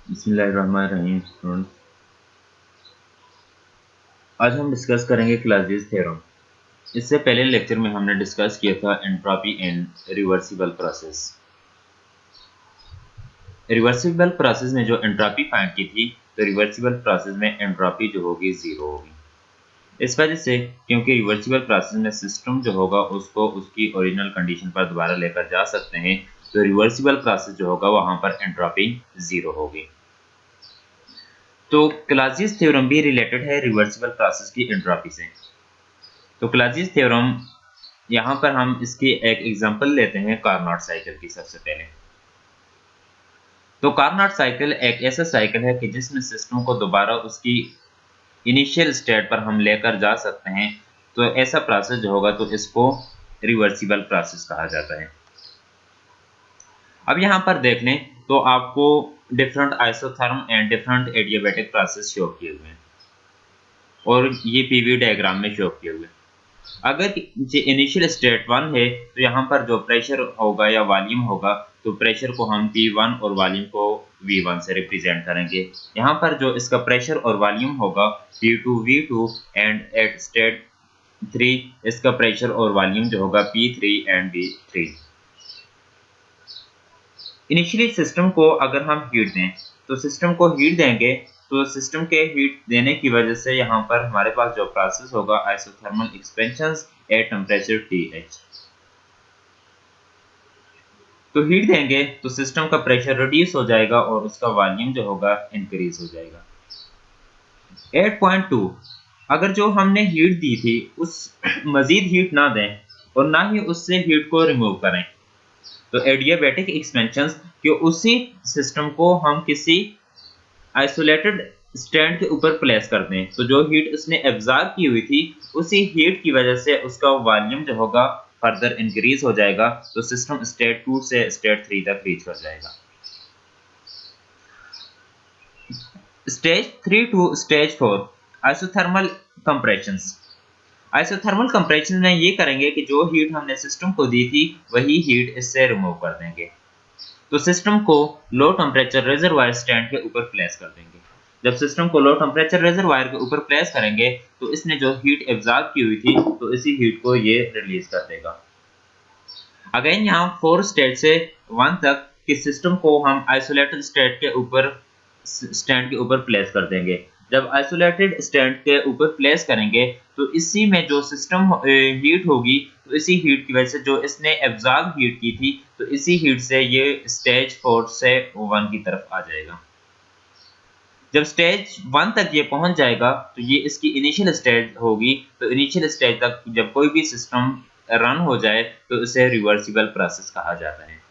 बिस्मिल्लाहिर्रहमानिर्रहीम स्टूडेंट्स, आज हम डिस्कस करेंगे क्लाजियस थ्योरम। इससे पहले लेक्चर में हमने डिस्कस किया था एंट्रोपी इन रिवर्सिबल प्रोसेस। रिवर्सिबल प्रोसेस में जो एंट्रोपी फाइंड की थी, तो रिवर्सिबल प्रोसेस में एंट्रोपी जो होगी जीरो होगी। इस वजह से क्योंकि रिवर्सिबल प्रोसेस में सिस्टम जो होगा उसको उसकी ओरिजिनल कंडीशन पर दोबारा लेकर जा सकते हैं, तो रिवर्सिबल प्रोसेस जो होगा वहां पर एंट्रोपी जीरो होगी। तो क्लाजियस थ्योरम भी रिलेटेड है रिवर्सिबल प्रोसेस की एंट्रोपी से। तो क्लाजियस थ्योरम यहाँ पर हम इसकी एक एग्जांपल लेते हैं कार्नोट साइकिल की। सबसे पहले तो कार्नोट साइकिल एक ऐसा साइकिल है कि जिसमें सिस्टम को दोबारा उसकी इनिशियल स्टेट पर हम लेकर जा सकते हैं। तो ऐसा प्रोसेस जो होगा तो इसको रिवर्सिबल प्रोसेस कहा जाता है। अब यहाँ पर देख लें तो आपको different isotherm and different adiabatic process show किए हुए हैं और ये पीवी डायग्राम में शो किए हुए हैं। अगर ये इनिशियल स्टेट 1 है तो यहाँ पर जो प्रेशर होगा या वॉल्यूम होगा, तो प्रेशर को हम P1 और वॉल्यूम को V1 से रिप्रेजेंट करेंगे। यहाँ पर जो इसका प्रेशर और वॉल्यूम होगा P2 V2 and eight state 3 इसका प्रेशर और वॉल्यूम जो होगा P3 and V3। Initially system को अगर हम हीट दें तो सिस्टम को हीट देंगे तो सिस्टम के हीट देने की वजह से यहाँ पर हमारे पास जो प्रोसेस होगा isothermal expansions at temperature TH। तो हीट देंगे तो सिस्टम का प्रेशर रिड्यूस हो जाएगा और उसका वॉल्यूम जो होगा इंक्रीज हो जाएगा। 8.2 अगर जो हमने हीट दी थी उस मजीद हीट ना दें और ना ही उससे हीट को रिमूव करें, तो एडियाबैटिक एक्सपेंशन के उसी सिस्टम को हम किसी आइसोलेटेड स्टैंड के ऊपर प्लेस कर दें, तो जो हीट उसने एब्जॉर्ब की हुई थी उसी हीट की वजह से उसका वॉल्यूम जो होगा फर्दर इंक्रीज हो जाएगा। तो सिस्टम स्टेट 2 से स्टेट 3 तक रीच कर जाएगा। Stage 3 to stage 4 isothermal compressions. Isothermal compression में ये करेंगे कि जो हीट हमने सिस्टम को दी थी वही हीट इससे रिमूव कर देंगे। तो सिस्टम को लो टेम्परेचर रिजर्वायर स्टैंड के ऊपर प्लेस कर देंगे। जब सिस्टम को लो टेम्परेचर रिजर्वायर के ऊपर प्लेस करेंगे तो इसने जो हीट एब्जॉर्ब की हुई थी तो इसी हीट को ये रिलीज कर देगा। अगेन यहाँ 4 स्टेट से 1 तक कि सिस्टम को हम आइसोलेटेड स्टेट के ऊपर स्टैंड के ऊपर प्लेस कर देंगे। जब आइसोलेटेड स्टैंड के ऊपर प्लेस करेंगे तो इसी में जो सिस्टम हीट होगी तो इसी हीट की वजह से जो इसने एब्जॉर्ब हीट की थी तो इसी हीट से ये स्टेज 4 से 1 की तरफ आ जाएगा। जब स्टेज 1 तक ये पहुंच जाएगा तो ये इसकी इनिशियल स्टेज होगी। तो इनिशियल स्टेज तक जब कोई भी सिस्टम रन हो जाए तो इसे रिवर्सिबल प्रोसेस कहा जाता है।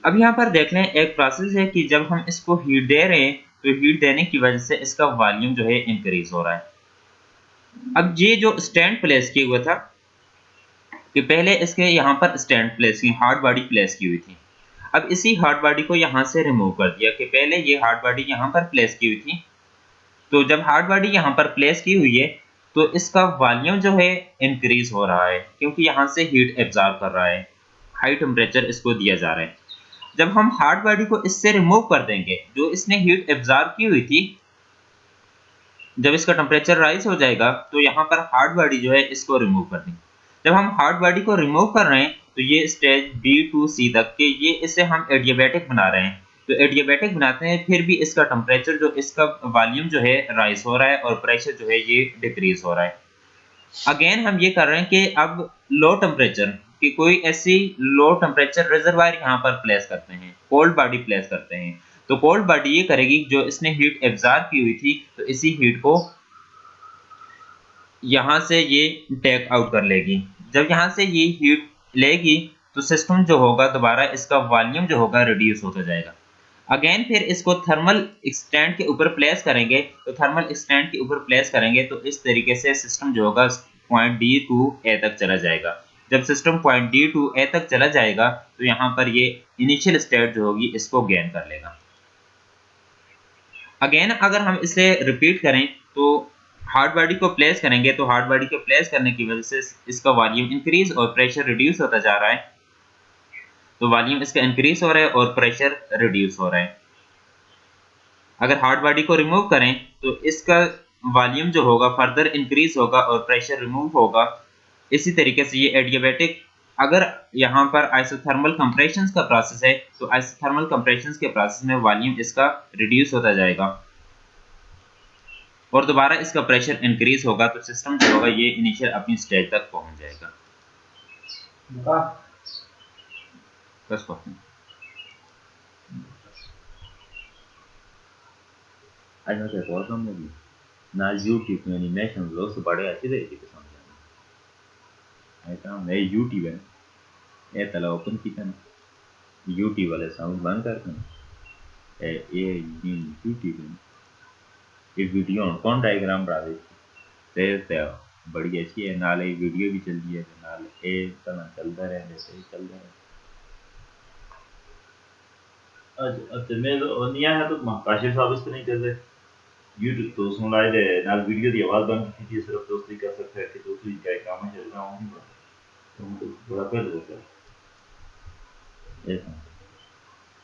अब यहाँ पर देख लें एक प्रोसेस है कि जब हम इसको हीट दे रहे हैं तो हीट देने की वजह से इसका वॉल्यूम जो है इंक्रीज हो रहा है। अब ये जो स्टैंड प्लेस किया हुआ था कि पहले इसके यहाँ पर स्टैंड प्लेस की हार्ड बॉडी प्लेस की हुई थी। अब इसी हार्ड बॉडी को यहाँ से रिमूव कर दिया कि पहले ये हार्ड बॉडी यहाँ पर प्लेस की हुई थी। तो जब हार्ड बॉडी यहाँ पर प्लेस की हुई है तो इसका वॉल्यूम जो है इंक्रीज हो रहा है क्योंकि यहाँ से हीट एब्जॉर्ब कर रहा है, हाई टेम्परेचर इसको दिया जा रहा है। जब हम हार्ड बॉडी को इससे रिमूव कर देंगे, जो इसने हीट एब्जॉर्ब की हुई थी, जब इसका टेम्परेचर राइज हो जाएगा तो यहाँ पर हार्ड बॉडी जो है इसको रिमूव कर देंगे। जब हम हार्ड बॉडी को रिमूव कर रहे हैं तो ये स्टेज B to C तक के ये इसे हम एडियाबैटिक बना रहे हैं। तो एडियाबैटिक बनाते हैं फिर भी इसका टेम्परेचर जो इसका वॉल्यूम जो है राइज हो रहा है और प्रेशर जो है ये डिक्रीज हो रहा है। अगेन हम ये कर रहे हैं कि अब लो टेम्परेचर कि कोई ऐसी लो टेम्परेचर रिजर्वायर यहाँ पर प्लेस करते हैं, कोल्ड बॉडी प्लेस करते हैं। तो कोल्ड बॉडी ये करेगी जो इसने हीट एब्जॉर्ब की हुई थी तो इसी हीट को यहाँ से ये टेक आउट कर लेगी। जब यहाँ से ये हीट लेगी तो सिस्टम जो होगा दोबारा इसका वॉल्यूम जो होगा रिड्यूस होता जाएगा। अगेन फिर इसको थर्मल स्टैंड के ऊपर प्लेस करेंगे। तो थर्मल स्टैंड के ऊपर प्लेस करेंगे तो इस तरीके से सिस्टम जो होगा पॉइंट D to A तक चला जाएगा। जब system point D to A तक चला जाएगा तो यहाँ पर ये इनिशियल स्टेट जो होगी इसको गेन कर लेगा। अगेन अगर हम इसे रिपीट करें तो हार्ड बॉडी को प्लेस करेंगे तो हार्ड बॉडी को प्लेस करने की वजह से इसका वॉल्यूम इंक्रीज और प्रेशर रिड्यूस होता जा रहा है। तो वॉल्यूम इसका इंक्रीज हो रहा है और प्रेशर रिड्यूस हो रहा है। अगर हार्ड बॉडी को रिमूव करें तो इसका वॉल्यूम जो होगा फर्दर इंक्रीज होगा और प्रेशर रिमूव होगा। इसी तरीके से ये एडियाबैटिक, अगर यहाँ पर आइसोथर्मल कंप्रेशंस का प्रोसेस है तो आइसोथर्मल कंप्रेशंस के प्रोसेस में वॉल्यूम इसका रिड्यूस होता जाएगा और दोबारा इसका प्रेशर इंक्रीज होगा, तो सिस्टम जो होगा ये इनिशियल अपनी स्टेज तक पहुंच जाएगा। बस അതിനകത്ത് കുഴപ്പമൊന്നുമില്ല. എന്നാൽ യൂട്യൂബ് animation loss बड़े अच्छे तरीके से समझाना ऐसा मैं यूट्यूब है ये तला ओपन किया ना यूट्यूब वाले साउंड बंद करते हैं ये यूट्यूब है ये वीडियो कौन डायग्राम बना दे ते बड़ी अच्छी है नाल ये वीडियो भी चल रही है नाल ये तना चलता रहे जैसे चलता रहे। अच्छा मैं तो नहीं आया तो काशिफ साहब इस नहीं कर रहे यूट्यूब तो सुन रहा है ना वीडियो की आवाज़ बंद की थी सिर्फ दोस्ती कर सकता है कि दोस्ती क्या काम है चल रहा हूँ तो मुझे बड़ा कर देता है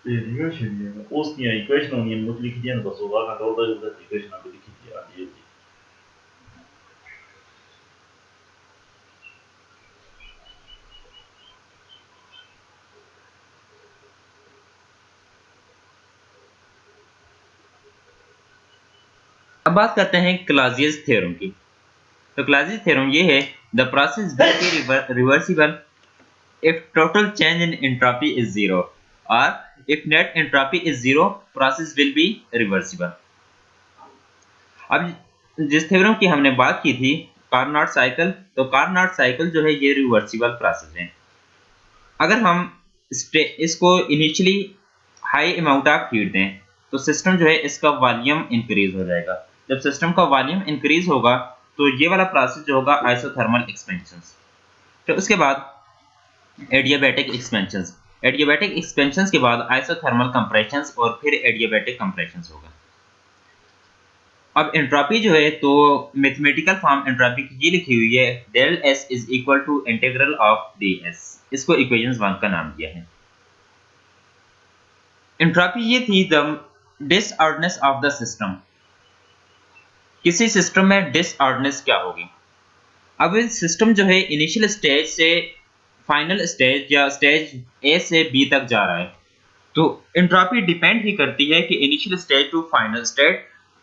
ये animation है उसकी इक्वेशन होनी है मुझे लिख दिया ना बस वो वाला कर दो जब इक्वेशन आपको लिखी थी आती है अब बात करते हैं क्लाजियस थ्योरम की। तो क्लाजियस थ्योरम ये है the process will be reversible if total change in entropy is zero or if net entropy is zero process will be reversible। अब जिस थ्योरम की हमने बात की थी कार्नोट साइकिल, तो कार्नोट साइकिल जो है ये रिवर्सिबल प्रोसेस है। अगर हम इसको initially high amount of heat दें तो सिस्टम जो है इसका वॉल्यूम इंक्रीज हो जाएगा। जब सिस्टम का वॉल्यूम इंक्रीज होगा तो ये वाला प्रोसेस जो होगा आइसोथर्मल एक्सपेंशन। तो उसके बाद एडियाबैटिक एक्सपेंशंस, एडियाबैटिक एक्सपेंशंस के बाद आइसोथर्मल कंप्रेशंस और फिर एडियाबैटिक कंप्रेशंस होगा। अब एंट्रोपी जो है तो मैथमेटिकल फॉर्म एंट्रोपी की ये लिखी हुई है del S is equal to integral of ds। इसको इक्वेशन 1 का नाम दिया है। एंट्रोपी ये थी the disorderness of the system. किसी सिस्टम में डिसऑर्डरनेस क्या होगी? अब इस सिस्टम जो है इनिशियल स्टेज से फाइनल स्टेज या स्टेज ए से बी तक जा रहा है, तो एंट्रोपी डिपेंड ही करती है कि initial stage to final stage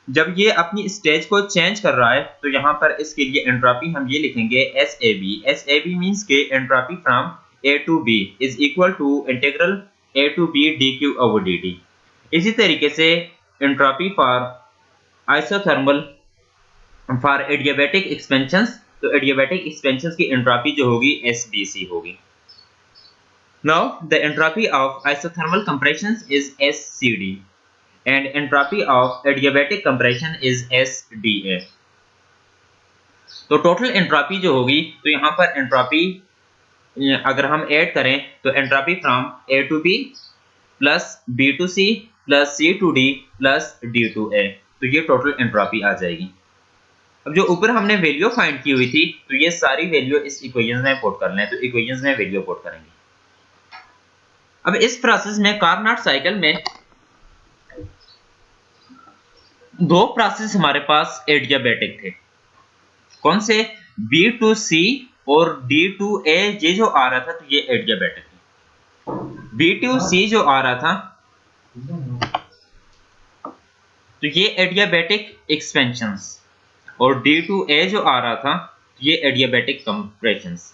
जब ये अपनी स्टेज को चेंज कर रहा है तो यहाँ पर इसके लिए एंट्रोपी हम ये लिखेंगे SAB। SAB मींस के entropy from A to B is equal to integral A to B dQ over dt। इसी तरीके से entropy for isothermal for adiabatic expansions, तो एडियाबैटिक एक्सपेंशंस की एंट्रोपी जो होगी SBC होगी। Now the entropy of isothermal compressions is SCD and entropy of adiabatic compression is SDA। तो total entropy जो होगी तो यहाँ पर एंट्रोपी अगर हम ऐड करें तो entropy from A to B plus B to C plus C to D plus D to A, तो ये टोटल एंट्रोपी आ जाएगी। अब जो ऊपर हमने वैल्यू फाइंड की हुई थी तो ये सारी वैल्यू इस इक्वेशन में पुट कर लें, तो इक्वेशन में वैल्यू पुट करेंगे। अब इस प्रोसेस में कार्नोट साइकिल में दो प्रोसेस हमारे पास एडियाबैटिक थे। कौन से? B टू C और D टू A, ये जो आ रहा था तो ये एडियाबैटिक है। B टू C जो आ रहा था तो ये एडियाबैटिक एक्सपेंशंस और D टू A जो आ रहा था ये एडियाबैटिक कंप्रेशंस।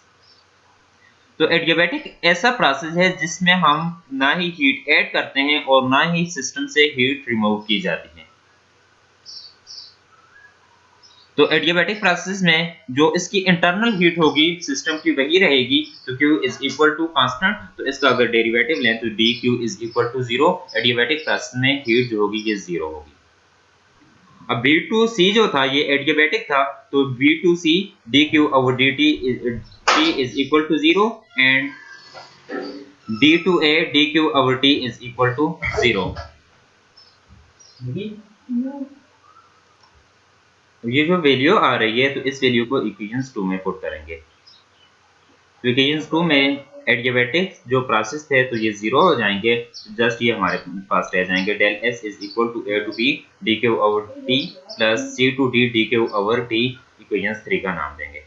तो एडियाबैटिक ऐसा प्रोसेस है जिसमें हम ना ही हीट ऐड करते हैं और ना ही सिस्टम से हीट रिमूव की जाती है। तो एडियाबैटिक प्रोसेस में जो इसकी इंटरनल हीट होगी सिस्टम की वही रहेगी, तो Q is equal to constant, तो इसका अगर डेरिवेटिव लें तो dQ is equal to 0। Adiabatic process में हीट जो होगी ये 0 होगी। अब B2C जो था ये एडियाबैटिक था, तो B2C dQ over dt is equal to 0 and D2A dQ over T is equal to 0। ये जो वैल्यू आ रही है तो इस वैल्यू को इक्वेशन 2 में पुट करेंगे। तो इक्वेशन 2 में एडियाबैटिक जो प्रोसेस थे तो ये 0 हो जाएंगे, जस्ट ये हमारे पास रह जाएंगे del S is equal to A to B D Q over T plus C to D D Q over T, equation 3 का नाम देंगे।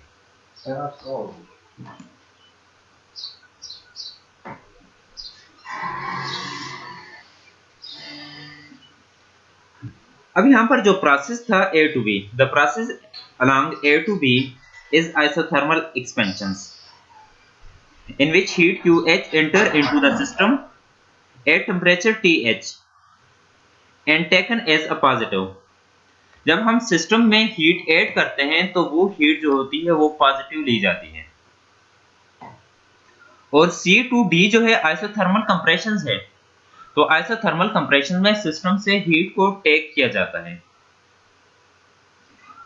अब यहाँ पर जो प्रोसेस था A to B, the process along A to B is isothermal expansions in which heat QH enter into the system at temperature TH and taken as a positive। जब हम सिस्टम में हीट ऐड करते हैं तो वो heat जो होती है वो पॉजिटिव ली जाती है। और C2D जो है आइसोथर्मल कंप्रेशन है, तो आइसोथर्मल कंप्रेशन में सिस्टम से हीट को टेक किया जाता है।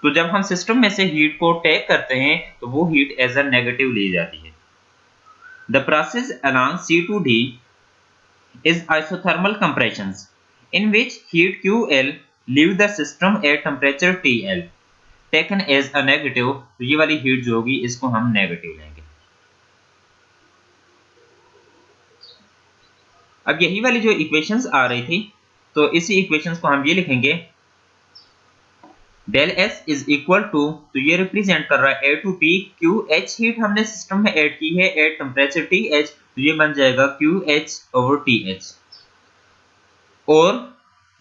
तो जब हम सिस्टम में से हीट को टेक करते हैं तो वो हीट एज अ नेगेटिव ली जाती है। The process along C2D is isothermal compressions in which heat QL leave the system at temperature TL taken as a negative। तो ये वाली हीट जो होगी इसको हम नेगेटिव लेंगे। अब यही वाली जो इक्वेशंस आ रही थी तो इसी इक्वेशंस को हम ये लिखेंगे del S is equal to, तो ये रिप्रेजेंट कर रहा है A to P, Q H heat हमने सिस्टम में ऐड की है एट टेम्परेचर टी एच, तो ये बन जाएगा Q H over T H, और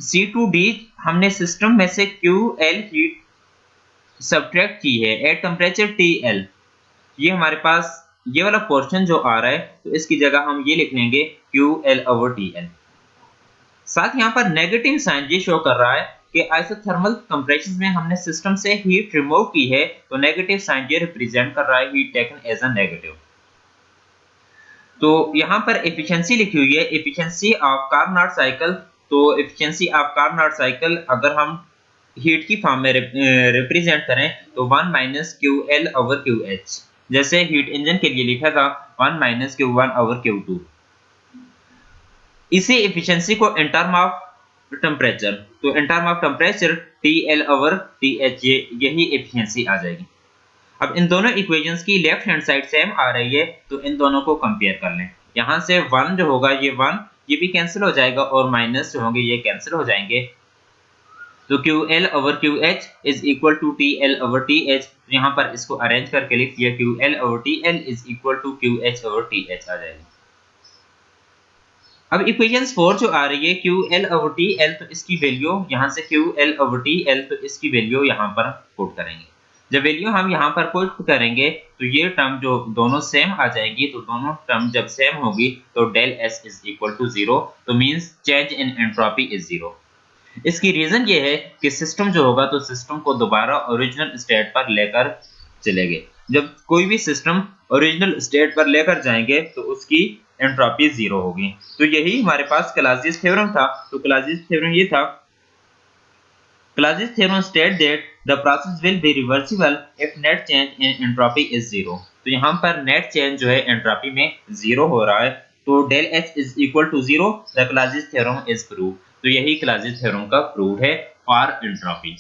सी टू डी हमने सिस्टम में से क्यू एल हीट सब्ट्रैक्ट की है एट टेम्परेचर टी एल। ये हमारे पास ये वाला पोर्शन जो आ रहा है तो इसकी जगह हम ये लिख लेंगे Q L over T L. साथ यहाँ पर नेगेटिव साइन ये शो कर रहा है कि आइसोथर्मल कंप्रेशन में हमने सिस्टम से हीट रिमूव की है, तो नेगेटिव साइन ये रिप्रेजेंट कर रहा है heat taken as a negative. तो यहाँ पर एफिशिएंसी लिखी हुई है एफिशिएंसी ऑफ कार्नोट साइकिल, तो एफिशिएंसी ऑफ कार्नोट साइकिल अगर हम हीट की फॉर्म में रिप्रेजेंट करें तो 1 minus Q L over Q H, जैसे हीट इंजन के लिए लिखा था 1 minus Q one over Q two. इसी एफिशिएंसी को इन टर्म ऑफ टेम्परेचर, तो in term of temperature TL over TH, यही एफिशिएंसी आ जाएगी। अब इन दोनों इक्वेशंस की लेफ्ट हैंड साइड सेम आ रही है तो इन दोनों को कंपेयर कर लें। यहाँ से 1 जो होगा ये 1 ये भी कैंसिल हो जाएगा और माइनस जो होंगे ये कैंसिल हो जाएंगे, तो QL over QH is equal to TL over TH। यहाँ पर इसको अरेंज करके लिख दिया QL over TL is equal to QH over TH आ जाएगा। अब इक्वेशन 4 जो आ रही है QL ओवर TL, तो इसकी वैल्यू यहाँ से QL ओवर TL, तो इसकी वैल्यू यहाँ पर पुट करेंगे। जब वैल्यू हम यहाँ पर पुट करेंगे तो ये टर्म जो दोनों सेम आ जाएगी, तो दोनों टर्म जब सेम होगी तो del S is equal to 0, तो means change in entropy is 0। इसकी रीजन ये है कि सिस्टम जो होगा तो सिस्टम को दोबारा ओरिजिनल स्टेट पर लेकर चलेंगे। जब कोई भी सिस्टम ओरिजिनल स्टेट पर लेकर जाएंगे तो उसकी एंट्रोपी 0 होगी। तो यही हमारे पास क्लासियस थ्योरम था। तो क्लासियस थ्योरम ये था, Clausius theorem state that the process will be reversible if net change in entropy is 0। तो यहाँ पर नेट चेंज जो है एंट्रोपी में 0 हो रहा है, तो del H is equal to 0, the Clausius theorem is prove. तो यही क्लासियस थ्योरम का प्रूव है फॉर एंट्रोपी।